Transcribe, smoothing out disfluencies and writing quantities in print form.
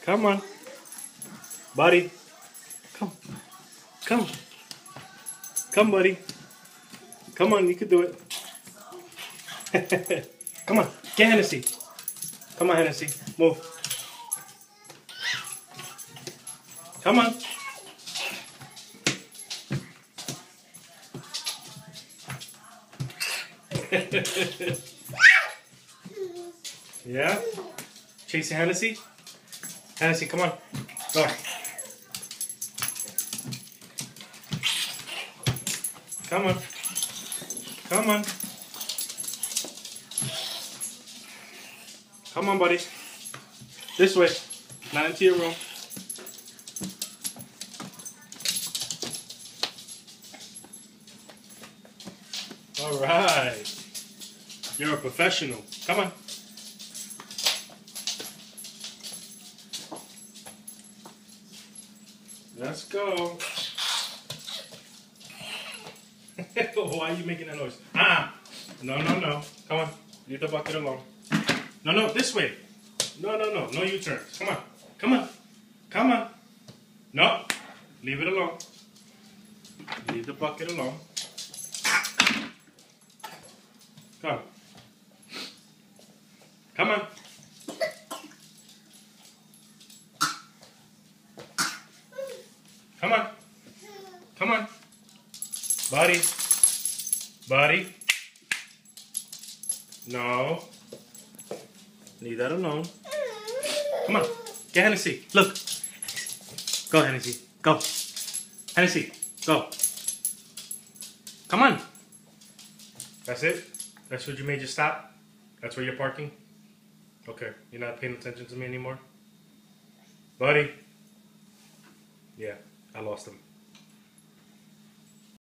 Come on. Buddy. Come. Come. Come, buddy. Come on, you can do it. Come on. Get Hennessy. Come on, Hennessy. Move. Come on. Yeah? Chasing Hennessy? Hennessy, come on. Go. Come on. Come on. Come on, buddy. This way. Not into your room. All right. You're a professional. Come on. Let's go. Why are you making that noise? Ah! No, no, no. Come on. Leave the bucket alone. No, no, this way. No, no, no. No U-turns. Come on. Come on. Come on. No. Leave it alone. Leave the bucket alone. Come. Come on. Come on. Come on. Buddy. Buddy. No. Leave that alone. Come on. Get Hennessy. Look. Go, Hennessy. Go. Hennessy. Go. Come on. That's it? That's what you made you stop? That's where you're parking? Okay. You're not paying attention to me anymore? Buddy. Yeah. I lost him.